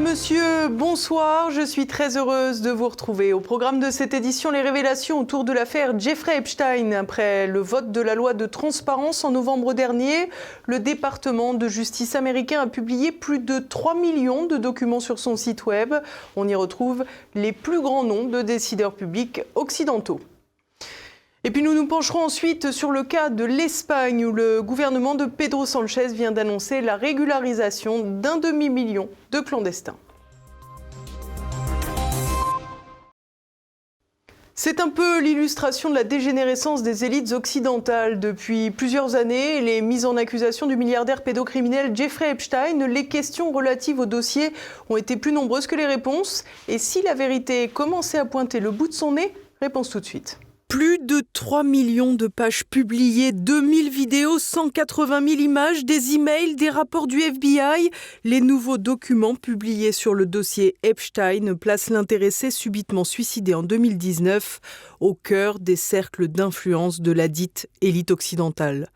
Monsieur, bonsoir. Je suis très heureuse de vous retrouver. Au programme de cette édition, les révélations autour de l'affaire Jeffrey Epstein. Après le vote de la loi de transparence en novembre dernier, le département de justice américain a publié plus de 3 millions de documents sur son site web. On y retrouve les plus grands noms de décideurs publics occidentaux. Et puis nous nous pencherons ensuite sur le cas de l'Espagne où le gouvernement de Pedro Sánchez vient d'annoncer la régularisation d'1 demi-million de clandestins. C'est un peu l'illustration de la dégénérescence des élites occidentales. Depuis plusieurs années, les mises en accusation du milliardaire pédocriminel Jeffrey Epstein, les questions relatives au dossier ont été plus nombreuses que les réponses. Et si la vérité commençait à pointer le bout de son nez, réponse tout de suite. Plus de 3 millions de pages publiées, 2000 vidéos, 180 000 images, des emails, des rapports du FBI. Les nouveaux documents publiés sur le dossier Epstein placent l'intéressé subitement suicidé en 2019 au cœur des cercles d'influence de la dite élite occidentale.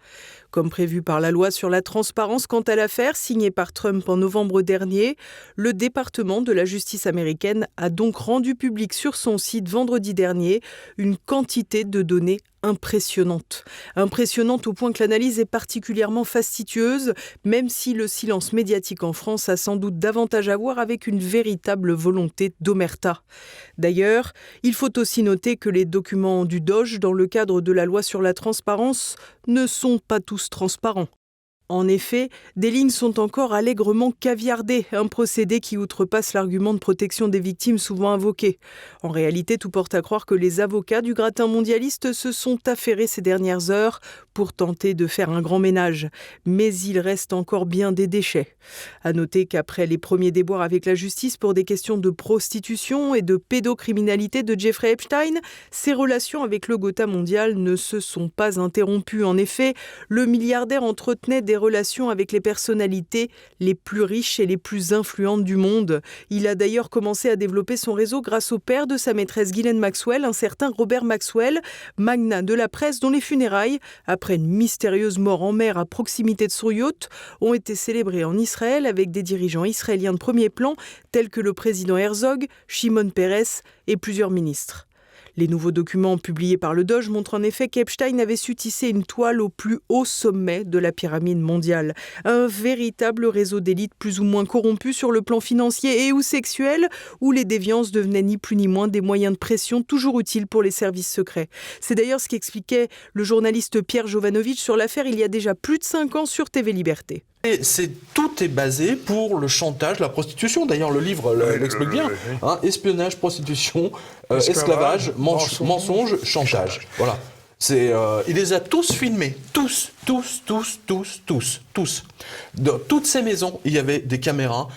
Comme prévu par la loi sur la transparence quant à l'affaire, signée par Trump en novembre dernier, le département de la justice américaine a donc rendu public sur son site vendredi dernier une quantité de données impressionnante. Impressionnante au point que l'analyse est particulièrement fastidieuse, même si le silence médiatique en France a sans doute davantage à voir avec une véritable volonté d'omerta. D'ailleurs, il faut aussi noter que les documents du DOJ, dans le cadre de la loi sur la transparence, ne sont pas tous transparents. En effet, des lignes sont encore allègrement caviardées, un procédé qui outrepasse l'argument de protection des victimes souvent invoqué. En réalité, tout porte à croire que les avocats du gratin mondialiste se sont affairés ces dernières heures pour tenter de faire un grand ménage. Mais il reste encore bien des déchets. À noter qu'après les premiers déboires avec la justice pour des questions de prostitution et de pédocriminalité de Jeffrey Epstein, ses relations avec le Gotha mondial ne se sont pas interrompues. En effet, le milliardaire entretenait des relations avec les personnalités les plus riches et les plus influentes du monde. Il a d'ailleurs commencé à développer son réseau grâce au père de sa maîtresse Ghislaine Maxwell, un certain Robert Maxwell, magnat de la presse dont les funérailles, après une mystérieuse mort en mer à proximité de son yacht, ont été célébrées en Israël avec des dirigeants israéliens de premier plan tels que le président Herzog, Shimon Peres et plusieurs ministres. Les nouveaux documents publiés par le DOJ montrent en effet qu'Epstein avait su tisser une toile au plus haut sommet de la pyramide mondiale. Un véritable réseau d'élites plus ou moins corrompu sur le plan financier et ou sexuel, où les déviances devenaient ni plus ni moins des moyens de pression toujours utiles pour les services secrets. C'est d'ailleurs ce qu'expliquait le journaliste Pierre Jovanovic sur l'affaire il y a déjà plus de 5 ans sur TV Liberté. Et tout est basé pour le chantage, la prostitution. D'ailleurs, le livre l'explique bien. Hein, espionnage, prostitution, esclavage, mensonge, chantage. Voilà. Il les a tous filmés. Tous. Dans toutes ces maisons, il y avait des caméras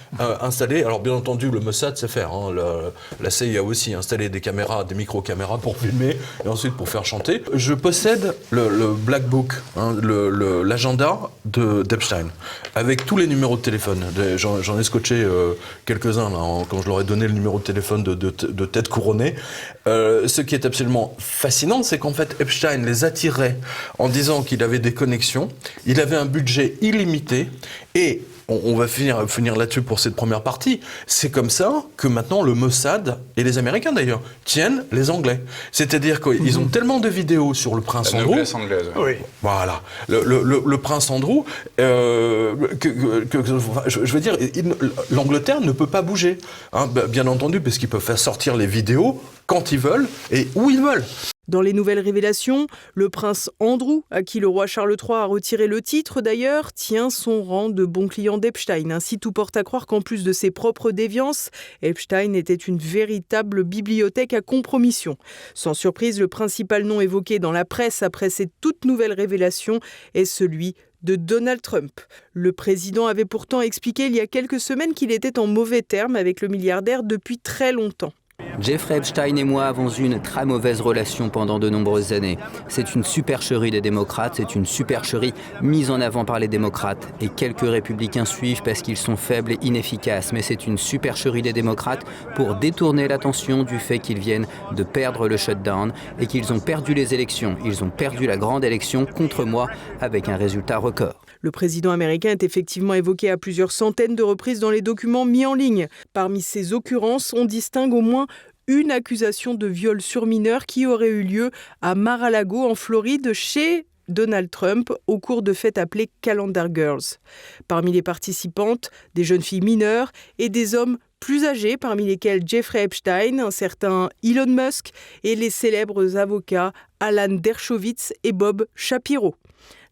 installées. Alors, bien entendu, le Mossad sait faire. Hein, la CIA aussi a installé des caméras, des micro-caméras pour filmer et ensuite pour faire chanter. Je possède le Black Book, hein, l'agenda d'Epstein, avec tous les numéros de téléphone. J'en ai scotché quelques-uns là, quand je leur ai donné le numéro de téléphone de tête couronnée. Ce qui est absolument fascinant, c'est qu'en fait, Epstein les attirait en disant qu'il avait des connexions. Il avait un budget illimité et on va finir là-dessus pour cette première partie. C'est comme ça que maintenant le Mossad, et les Américains d'ailleurs, tiennent les Anglais. C'est-à-dire qu'ils ont tellement de vidéos sur le prince Andrew. La noblesse anglaise. Oui. Voilà. Le prince Andrew, je veux dire, l'Angleterre ne peut pas bouger. Hein, bien entendu, parce qu'ils peuvent faire sortir les vidéos quand ils veulent et où ils veulent. Dans les nouvelles révélations, le prince Andrew, à qui le roi Charles III a retiré le titre d'ailleurs, tient son rang de bon client d'Epstein. Ainsi, tout porte à croire qu'en plus de ses propres déviances, Epstein était une véritable bibliothèque à compromission. Sans surprise, le principal nom évoqué dans la presse après ces toutes nouvelles révélations est celui de Donald Trump. Le président avait pourtant expliqué il y a quelques semaines qu'il était en mauvais termes avec le milliardaire depuis très longtemps. Jeffrey Epstein et moi avons eu une très mauvaise relation pendant de nombreuses années. C'est une supercherie des démocrates, c'est une supercherie mise en avant par les démocrates. Et quelques républicains suivent parce qu'ils sont faibles et inefficaces. Mais c'est une supercherie des démocrates pour détourner l'attention du fait qu'ils viennent de perdre le shutdown et qu'ils ont perdu les élections. Ils ont perdu la grande élection contre moi avec un résultat record. Le président américain est effectivement évoqué à plusieurs centaines de reprises dans les documents mis en ligne. Parmi ces occurrences, on distingue au moins une accusation de viol sur mineur qui aurait eu lieu à Mar-a-Lago en Floride chez Donald Trump au cours de fêtes appelées Calendar Girls. Parmi les participantes, des jeunes filles mineures et des hommes plus âgés, parmi lesquels Jeffrey Epstein, un certain Elon Musk et les célèbres avocats Alan Dershowitz et Bob Shapiro.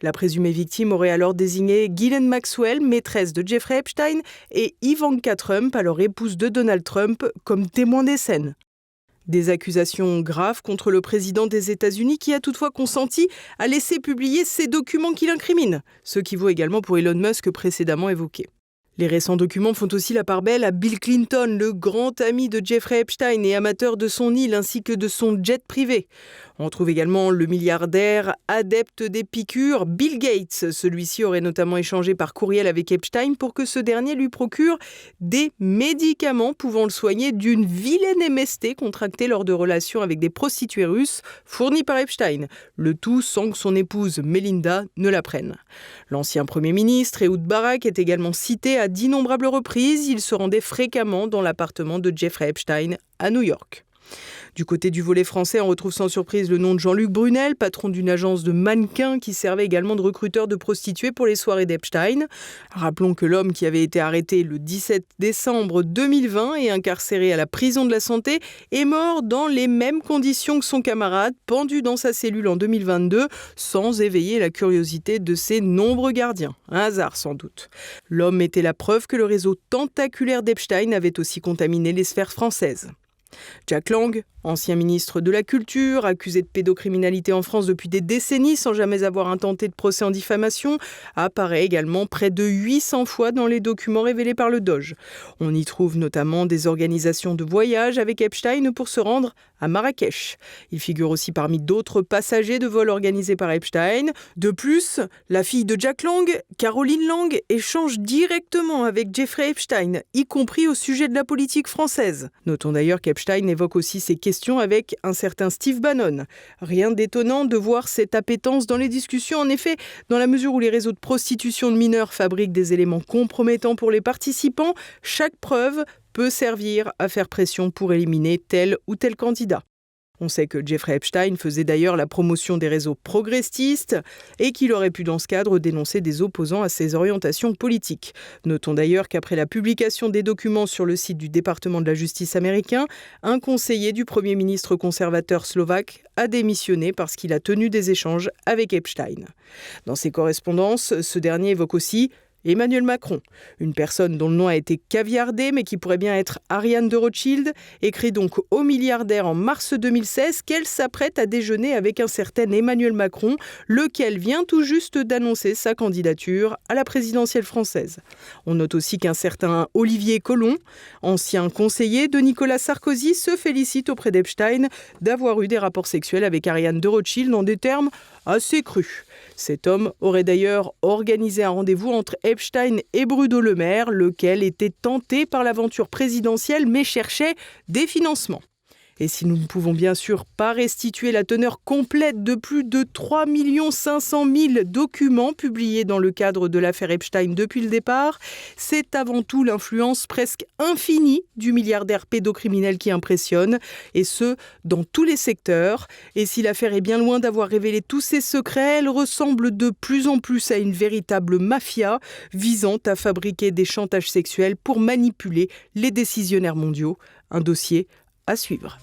La présumée victime aurait alors désigné Ghislaine Maxwell, maîtresse de Jeffrey Epstein, et Ivanka Trump, alors épouse de Donald Trump, comme témoins des scènes. Des accusations graves contre le président des États-Unis qui a toutefois consenti à laisser publier ces documents qui l'incriminent, ce qui vaut également pour Elon Musk précédemment évoqué. Les récents documents font aussi la part belle à Bill Clinton, le grand ami de Jeffrey Epstein et amateur de son île ainsi que de son jet privé. On trouve également le milliardaire adepte des piqûres, Bill Gates. Celui-ci aurait notamment échangé par courriel avec Epstein pour que ce dernier lui procure des médicaments pouvant le soigner d'une vilaine MST contractée lors de relations avec des prostituées russes fournies par Epstein. Le tout sans que son épouse Melinda ne l'apprenne. L'ancien Premier ministre Ehud Barak est également cité à d'innombrables reprises. Il se rendait fréquemment dans l'appartement de Jeffrey Epstein à New York. Du côté du volet français, on retrouve sans surprise le nom de Jean-Luc Brunel, patron d'une agence de mannequins qui servait également de recruteur de prostituées pour les soirées d'Epstein. Rappelons que l'homme qui avait été arrêté le 17 décembre 2020 et incarcéré à la prison de la Santé est mort dans les mêmes conditions que son camarade, pendu dans sa cellule en 2022, sans éveiller la curiosité de ses nombreux gardiens. Un hasard sans doute. L'homme était la preuve que le réseau tentaculaire d'Epstein avait aussi contaminé les sphères françaises. Jack Lang, ancien ministre de la Culture, accusé de pédocriminalité en France depuis des décennies sans jamais avoir intenté de procès en diffamation, apparaît également près de 800 fois dans les documents révélés par le Doge. On y trouve notamment des organisations de voyage avec Epstein pour se rendre à Marrakech. Il figure aussi parmi d'autres passagers de vols organisés par Epstein. De plus, la fille de Jack Lang, Caroline Lang, échange directement avec Jeffrey Epstein, y compris au sujet de la politique française. Notons d'ailleurs qu'Epstein évoque aussi ses questions avec un certain Steve Bannon. Rien d'étonnant de voir cette appétence dans les discussions. En effet, dans la mesure où les réseaux de prostitution de mineurs fabriquent des éléments compromettants pour les participants, chaque preuve peut servir à faire pression pour éliminer tel ou tel candidat. On sait que Jeffrey Epstein faisait d'ailleurs la promotion des réseaux progressistes et qu'il aurait pu dans ce cadre dénoncer des opposants à ses orientations politiques. Notons d'ailleurs qu'après la publication des documents sur le site du département de la justice américain, un conseiller du Premier ministre conservateur slovaque a démissionné parce qu'il a tenu des échanges avec Epstein. Dans ses correspondances, ce dernier évoque aussi Emmanuel Macron, une personne dont le nom a été caviardé mais qui pourrait bien être Ariane de Rothschild, écrit donc au milliardaire en mars 2016 qu'elle s'apprête à déjeuner avec un certain Emmanuel Macron, lequel vient tout juste d'annoncer sa candidature à la présidentielle française. On note aussi qu'un certain Olivier Colomb, ancien conseiller de Nicolas Sarkozy, se félicite auprès d'Epstein d'avoir eu des rapports sexuels avec Ariane de Rothschild dans des termes assez crus. Cet homme aurait d'ailleurs organisé un rendez-vous entre Epstein et Bruno Le Maire, lequel était tenté par l'aventure présidentielle mais cherchait des financements. Et si nous ne pouvons bien sûr pas restituer la teneur complète de plus de 3 500 000 documents publiés dans le cadre de l'affaire Epstein depuis le départ, c'est avant tout l'influence presque infinie du milliardaire pédocriminel qui impressionne, et ce, dans tous les secteurs. Et si l'affaire est bien loin d'avoir révélé tous ses secrets, elle ressemble de plus en plus à une véritable mafia visant à fabriquer des chantages sexuels pour manipuler les décisionnaires mondiaux. Un dossier à suivre.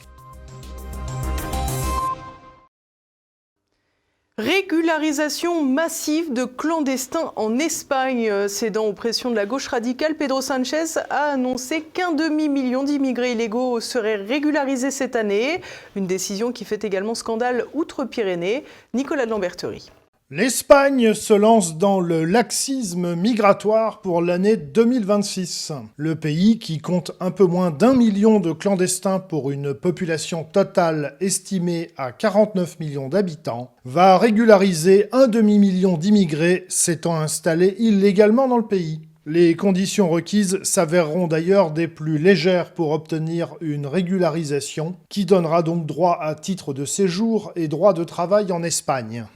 Régularisation massive de clandestins en Espagne. Cédant aux pressions de la gauche radicale, Pedro Sánchez a annoncé qu'un demi-million d'immigrés illégaux seraient régularisés cette année. Une décision qui fait également scandale outre-Pyrénées. Nicolas de Lamberterie. L'Espagne se lance dans le laxisme migratoire pour l'année 2026. Le pays, qui compte un peu moins d'1 million de clandestins pour une population totale estimée à 49 millions d'habitants, va régulariser un demi-million d'immigrés s'étant installés illégalement dans le pays. Les conditions requises s'avéreront d'ailleurs des plus légères pour obtenir une régularisation, qui donnera donc droit à titre de séjour et droit de travail en Espagne.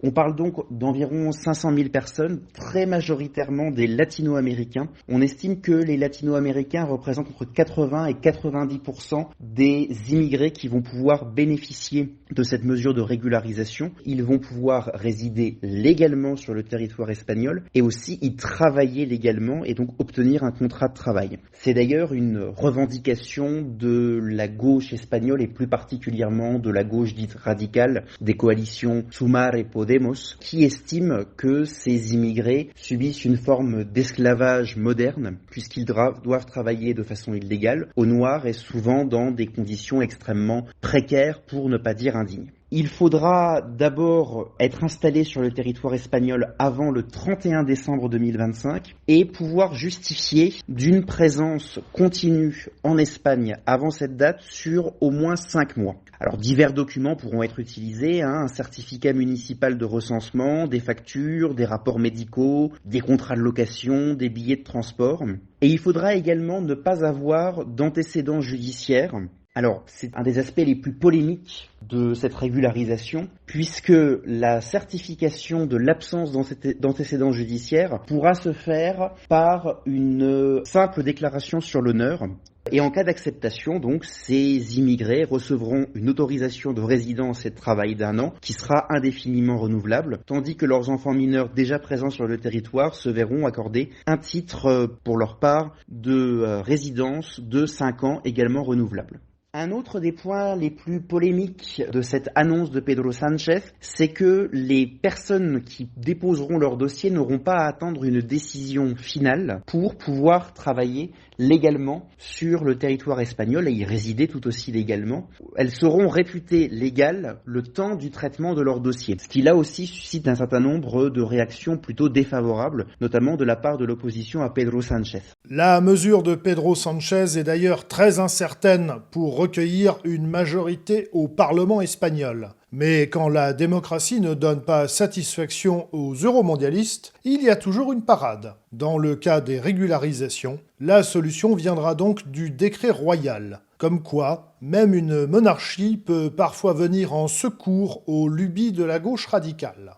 On parle donc d'environ 500 000 personnes, très majoritairement des latino-américains. On estime que les latino-américains représentent entre 80 et 90% des immigrés qui vont pouvoir bénéficier de cette mesure de régularisation. Ils vont pouvoir résider légalement sur le territoire espagnol et aussi y travailler légalement et donc obtenir un contrat de travail. C'est d'ailleurs une revendication de la gauche espagnole et plus particulièrement de la gauche dite radicale des coalitions Sumar et Podemos qui estiment que ces immigrés subissent une forme d'esclavage moderne puisqu'ils doivent travailler de façon illégale au noir et souvent dans des conditions extrêmement précaires pour ne pas dire indignes. Il faudra d'abord être installé sur le territoire espagnol avant le 31 décembre 2025 et pouvoir justifier d'une présence continue en Espagne avant cette date sur au moins 5 mois. Alors divers documents pourront être utilisés, un certificat municipal de recensement, des factures, des rapports médicaux, des contrats de location, des billets de transport. Et il faudra également ne pas avoir d'antécédents judiciaires. Alors, c'est un des aspects les plus polémiques de cette régularisation, puisque la certification de l'absence d'antécédents judiciaires pourra se faire par une simple déclaration sur l'honneur. Et en cas d'acceptation, donc, ces immigrés recevront une autorisation de résidence et de travail d'1 an qui sera indéfiniment renouvelable, tandis que leurs enfants mineurs déjà présents sur le territoire se verront accorder un titre pour leur part de résidence de 5 ans également renouvelable. Un autre des points les plus polémiques de cette annonce de Pedro Sánchez, c'est que les personnes qui déposeront leur dossier n'auront pas à attendre une décision finale pour pouvoir travailler légalement sur le territoire espagnol et y résider tout aussi légalement. Elles seront réputées légales le temps du traitement de leur dossier, ce qui là aussi suscite un certain nombre de réactions plutôt défavorables, notamment de la part de l'opposition à Pedro Sánchez. La mesure de Pedro Sánchez est d'ailleurs très incertaine pour recueillir une majorité au Parlement espagnol. Mais quand la démocratie ne donne pas satisfaction aux euromondialistes, il y a toujours une parade. Dans le cas des régularisations, la solution viendra donc du décret royal. Comme quoi, même une monarchie peut parfois venir en secours aux lubies de la gauche radicale.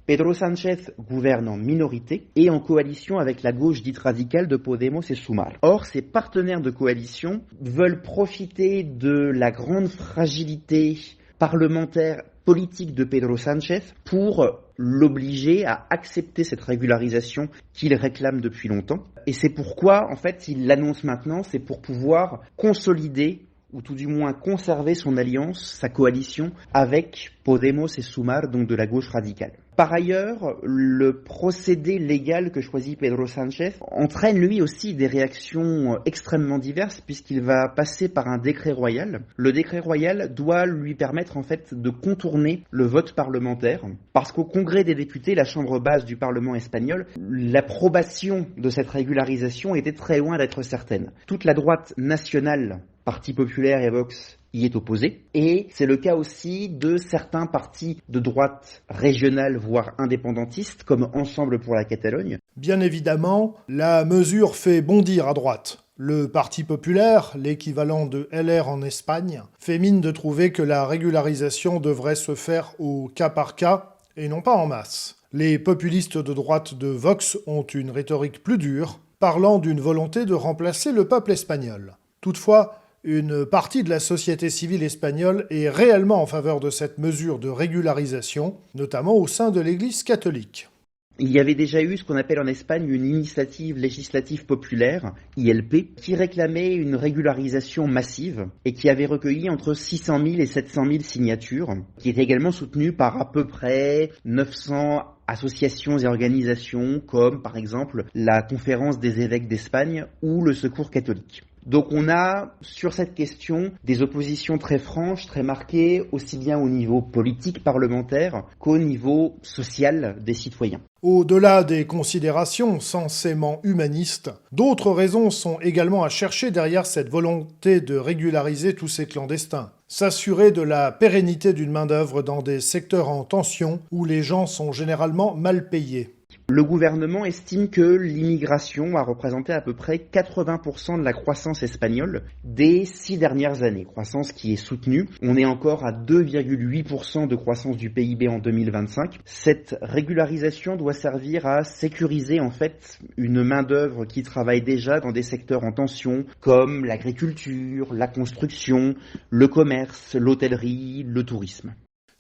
Pedro Sánchez gouverne en minorité et en coalition avec la gauche dite radicale de Podemos et Sumar. Or, ses partenaires de coalition veulent profiter de la grande fragilité parlementaire politique de Pedro Sánchez pour l'obliger à accepter cette régularisation qu'il réclame depuis longtemps. Et c'est pourquoi, en fait, il l'annonce maintenant, c'est pour pouvoir consolider ou tout du moins conserver son alliance, sa coalition, avec Podemos et Sumar, donc de la gauche radicale. Par ailleurs, le procédé légal que choisit Pedro Sánchez entraîne lui aussi des réactions extrêmement diverses puisqu'il va passer par un décret royal. Le décret royal doit lui permettre en fait de contourner le vote parlementaire parce qu'au Congrès des députés, la chambre basse du Parlement espagnol, l'approbation de cette régularisation était très loin d'être certaine. Toute la droite nationale, Parti populaire et Vox, y est opposé. Et c'est le cas aussi de certains partis de droite régionale, voire indépendantistes, comme Ensemble pour la Catalogne. Bien évidemment, la mesure fait bondir à droite. Le Parti populaire, l'équivalent de LR en Espagne, fait mine de trouver que la régularisation devrait se faire au cas par cas et non pas en masse. Les populistes de droite de Vox ont une rhétorique plus dure, parlant d'une volonté de remplacer le peuple espagnol. Toutefois, une partie de la société civile espagnole est réellement en faveur de cette mesure de régularisation, notamment au sein de l'Église catholique. Il y avait déjà eu ce qu'on appelle en Espagne une initiative législative populaire, ILP, qui réclamait une régularisation massive et qui avait recueilli entre 600 000 et 700 000 signatures, qui était également soutenue par à peu près 900 associations et organisations comme par exemple la Conférence des évêques d'Espagne ou le Secours catholique. Donc on a sur cette question des oppositions très franches, très marquées, aussi bien au niveau politique parlementaire qu'au niveau social des citoyens. Au-delà des considérations censément humanistes, d'autres raisons sont également à chercher derrière cette volonté de régulariser tous ces clandestins. S'assurer de la pérennité d'une main-d'œuvre dans des secteurs en tension où les gens sont généralement mal payés. Le gouvernement estime que l'immigration a représenté à peu près 80% de la croissance espagnole des 6 dernières années, croissance qui est soutenue. On est encore à 2,8% de croissance du PIB en 2025. Cette régularisation doit servir à sécuriser en fait une main-d'œuvre qui travaille déjà dans des secteurs en tension comme l'agriculture, la construction, le commerce, l'hôtellerie, le tourisme.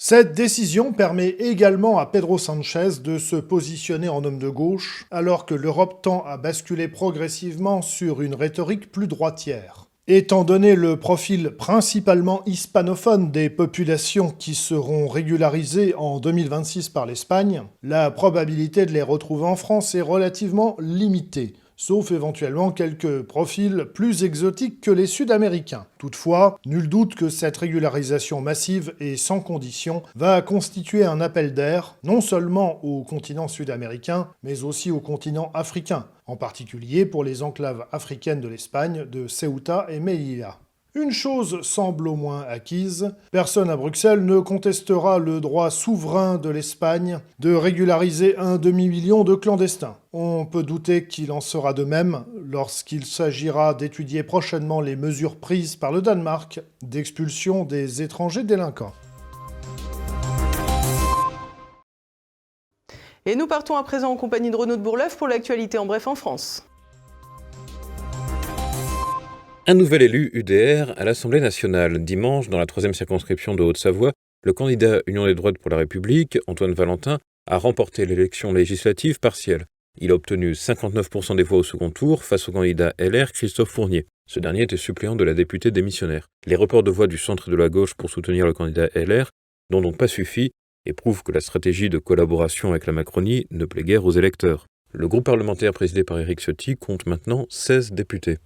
Cette décision permet également à Pedro Sánchez de se positionner en homme de gauche, alors que l'Europe tend à basculer progressivement sur une rhétorique plus droitière. Étant donné le profil principalement hispanophone des populations qui seront régularisées en 2026 par l'Espagne, la probabilité de les retrouver en France est relativement limitée, sauf éventuellement quelques profils plus exotiques que les Sud-Américains. Toutefois, nul doute que cette régularisation massive et sans condition va constituer un appel d'air, non seulement au continent sud-américain, mais aussi au continent africain, en particulier pour les enclaves africaines de l'Espagne, de Ceuta et Melilla. Une chose semble au moins acquise, personne à Bruxelles ne contestera le droit souverain de l'Espagne de régulariser un demi-million de clandestins. On peut douter qu'il en sera de même lorsqu'il s'agira d'étudier prochainement les mesures prises par le Danemark d'expulsion des étrangers délinquants. Et nous partons à présent en compagnie de Renaud de Bourleuf pour l'actualité en bref en France. Un nouvel élu UDR à l'Assemblée nationale. Dimanche, dans la 3e circonscription de Haute-Savoie, le candidat Union des droites pour la République, Antoine Valentin, a remporté l'élection législative partielle. Il a obtenu 59% des voix au second tour face au candidat LR Christophe Fournier. Ce dernier était suppléant de la députée démissionnaire. Les reports de voix du centre et de la gauche pour soutenir le candidat LR n'ont donc pas suffi et prouvent que la stratégie de collaboration avec la Macronie ne plaît guère aux électeurs. Le groupe parlementaire présidé par Éric Ciotti compte maintenant 16 députés.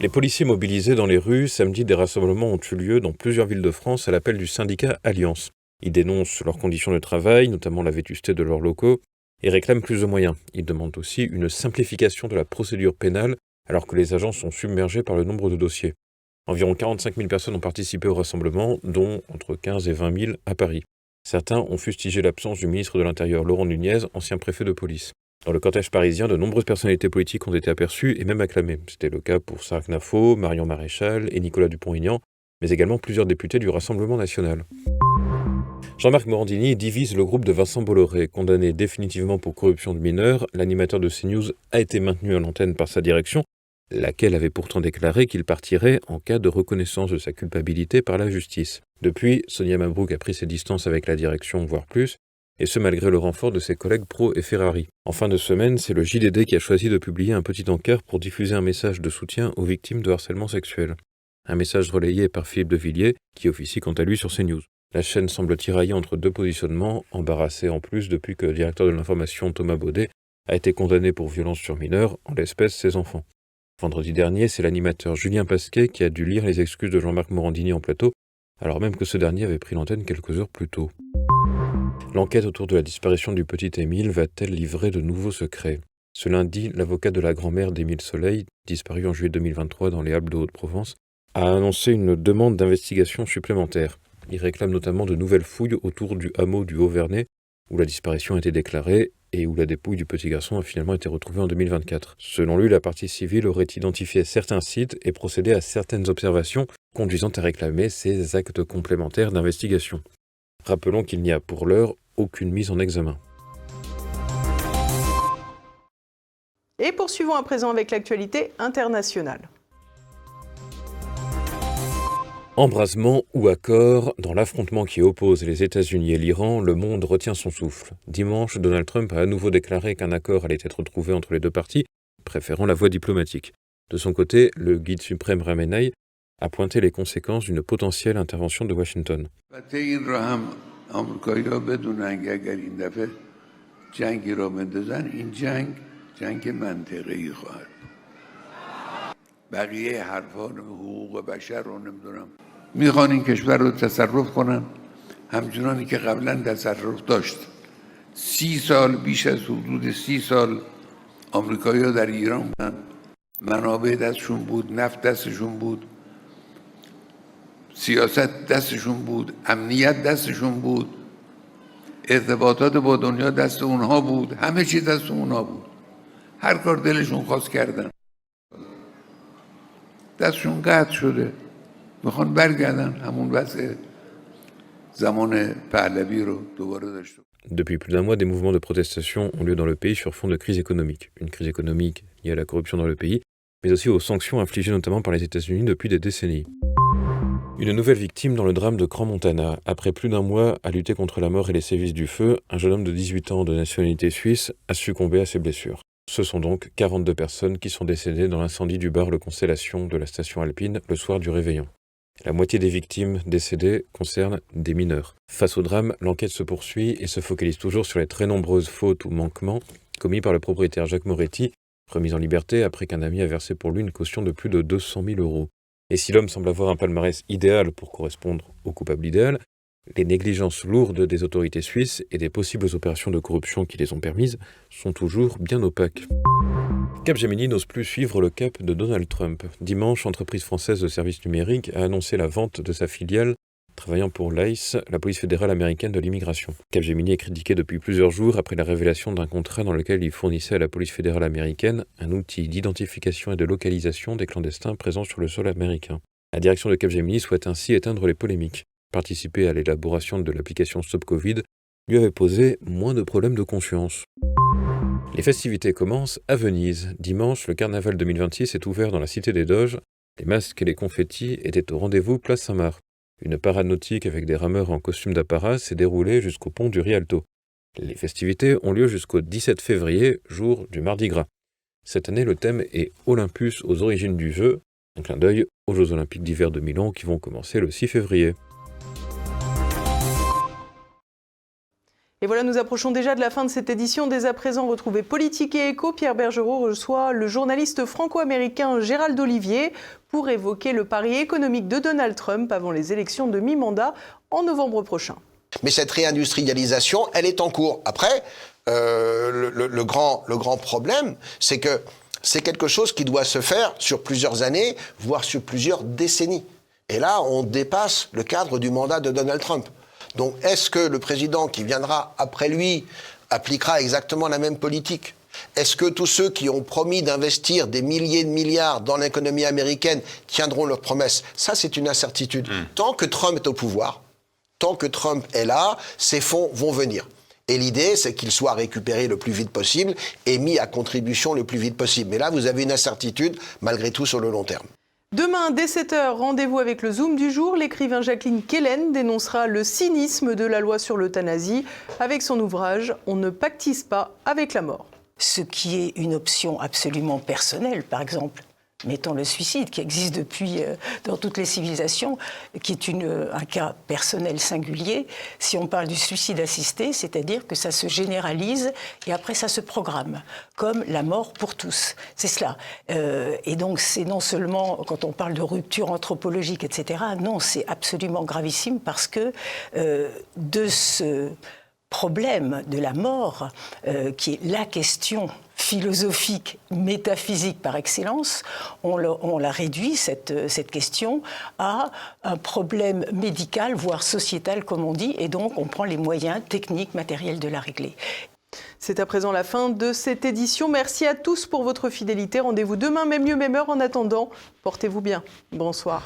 Les policiers mobilisés dans les rues, samedi, des rassemblements ont eu lieu dans plusieurs villes de France à l'appel du syndicat Alliance. Ils dénoncent leurs conditions de travail, notamment la vétusté de leurs locaux, et réclament plus de moyens. Ils demandent aussi une simplification de la procédure pénale, alors que les agents sont submergés par le nombre de dossiers. Environ 45 000 personnes ont participé au rassemblement, dont entre 15 et 20 000 à Paris. Certains ont fustigé l'absence du ministre de l'Intérieur Laurent Nunez, ancien préfet de police. Dans le cortège parisien, de nombreuses personnalités politiques ont été aperçues et même acclamées. C'était le cas pour Sarah Knafo, Marion Maréchal et Nicolas Dupont-Aignan, mais également plusieurs députés du Rassemblement national. Jean-Marc Morandini divise le groupe de Vincent Bolloré. Condamné définitivement pour corruption de mineurs, l'animateur de CNews a été maintenu à l'antenne par sa direction, laquelle avait pourtant déclaré qu'il partirait en cas de reconnaissance de sa culpabilité par la justice. Depuis, Sonia Mabrouk a pris ses distances avec la direction, voire plus, et ce malgré le renfort de ses collègues Pro et Ferrari. En fin de semaine, c'est le JDD qui a choisi de publier un petit encart pour diffuser un message de soutien aux victimes de harcèlement sexuel. Un message relayé par Philippe de Villiers, qui officie quant à lui sur CNews. La chaîne semble tirailler entre deux positionnements, embarrassée en plus depuis que le directeur de l'information Thomas Baudet a été condamné pour violence sur mineurs, en l'espèce ses enfants. Vendredi dernier, c'est l'animateur Julien Pasquet qui a dû lire les excuses de Jean-Marc Morandini en plateau, alors même que ce dernier avait pris l'antenne quelques heures plus tôt. L'enquête autour de la disparition du petit Émile va-t-elle livrer de nouveaux secrets ? Ce lundi, l'avocat de la grand-mère d'Émile Soleil, disparu en juillet 2023 dans les Alpes de Haute-Provence, a annoncé une demande d'investigation supplémentaire. Il réclame notamment de nouvelles fouilles autour du hameau du Haut-Vernay, où la disparition a été déclarée et où la dépouille du petit garçon a finalement été retrouvée en 2024. Selon lui, la partie civile aurait identifié certains sites et procédé à certaines observations, conduisant à réclamer ces actes complémentaires d'investigation. Rappelons qu'il n'y a pour l'heure aucune mise en examen. Et poursuivons à présent avec l'actualité internationale. Embrasement ou accord, dans l'affrontement qui oppose les États-Unis et l'Iran, le monde retient son souffle. Dimanche, Donald Trump a à nouveau déclaré qu'un accord allait être trouvé entre les deux parties, préférant la voie diplomatique. De son côté, le guide suprême Khamenei a pointé les conséquences d'une potentielle intervention de Washington. میخوان این کشور رو تصرف کنن همچنانی که قبلا تصرف داشت 30 سال بیش از حدود 30 سال آمریکایی‌ها در ایران بودن منابع دستشون بود نفت دستشون بود سیاست دستشون بود امنیت دستشون بود ارتباطات با دنیا دست اونها بود، همه چیز دست اونها بود. هر کار دلشون خواست کردن. دستشون قطع شده. میخوان برگردن همون وضع زمان پهلوی رو دوباره داشته. Depuis plus d'un mois, des mouvements de protestation ont lieu dans le pays sur fond de crise économique. Une crise économique liée à la corruption dans le pays, mais aussi aux sanctions infligées notamment par les États-Unis depuis des décennies. Une nouvelle victime dans le drame de Crans-Montana. Après plus d'un mois à lutter contre la mort et les sévices du feu, un jeune homme de 18 ans de nationalité suisse a succombé à ses blessures. Ce sont donc 42 personnes qui sont décédées dans l'incendie du bar Le Constellation de la station alpine le soir du réveillon. La moitié des victimes décédées concernent des mineurs. Face au drame, l'enquête se poursuit et se focalise toujours sur les très nombreuses fautes ou manquements commis par le propriétaire Jacques Moretti, remis en liberté après qu'un ami a versé pour lui une caution de plus de 200 000 €. Et si l'homme semble avoir un palmarès idéal pour correspondre au coupable idéal, les négligences lourdes des autorités suisses et des possibles opérations de corruption qui les ont permises sont toujours bien opaques. Capgemini n'ose plus suivre le cap de Donald Trump. Dimanche, l'entreprise française de services numériques a annoncé la vente de sa filiale travaillant pour l'ICE, la police fédérale américaine de l'immigration. Capgemini est critiqué depuis plusieurs jours après la révélation d'un contrat dans lequel il fournissait à la police fédérale américaine un outil d'identification et de localisation des clandestins présents sur le sol américain. La direction de Capgemini souhaite ainsi éteindre les polémiques. Participer à l'élaboration de l'application Stop Covid lui avait posé moins de problèmes de conscience. Les festivités commencent à Venise. Dimanche, le carnaval 2026 est ouvert dans la cité des Doges. Les masques et les confettis étaient au rendez-vous place Saint-Marc. Une parade nautique avec des rameurs en costume d'apparat s'est déroulée jusqu'au pont du Rialto. Les festivités ont lieu jusqu'au 17 février, jour du Mardi Gras. Cette année, le thème est Olympus aux origines du jeu, un clin d'œil aux Jeux Olympiques d'hiver de Milan qui vont commencer le 6 février. Et voilà, nous approchons déjà de la fin de cette édition. Dès à présent, retrouvez Politique et Écho. Pierre Bergerot reçoit le journaliste franco-américain Gérald Olivier pour évoquer le pari économique de Donald Trump avant les élections de mi-mandat en novembre prochain. Mais cette réindustrialisation, elle est en cours. Après, le grand problème, c'est que c'est quelque chose qui doit se faire sur plusieurs années, voire sur plusieurs décennies. Et là, on dépasse le cadre du mandat de Donald Trump. Donc, est-ce que le président qui viendra après lui appliquera exactement la même politique ? Est-ce que tous ceux qui ont promis d'investir des milliers de milliards dans l'économie américaine tiendront leurs promesses ? Ça, c'est une incertitude. Tant que Trump est au pouvoir, tant que Trump est là, ces fonds vont venir. Et l'idée, c'est qu'ils soient récupérés le plus vite possible et mis à contribution le plus vite possible. Mais là, vous avez une incertitude, malgré tout, sur le long terme. Demain, dès 7h, rendez-vous avec le Zoom du jour. L'écrivain Jacqueline Kellen dénoncera le cynisme de la loi sur l'euthanasie avec son ouvrage « On ne pactise pas avec la mort ». Ce qui est une option absolument personnelle, par exemple, mettons le suicide, qui existe depuis dans toutes les civilisations, qui est un cas personnel singulier. Si on parle du suicide assisté, c'est-à-dire que ça se généralise et après ça se programme, comme la mort pour tous. C'est cela. Et donc c'est non seulement, quand on parle de rupture anthropologique, etc., non, c'est absolument gravissime parce que de ce problème de la mort, qui est la question philosophique, métaphysique par excellence, on la réduit, cette question, à un problème médical, voire sociétal, comme on dit, et donc on prend les moyens techniques, matériels de la régler. C'est à présent la fin de cette édition. Merci à tous pour votre fidélité. Rendez-vous demain, même lieu, même heure. En attendant, portez-vous bien. Bonsoir.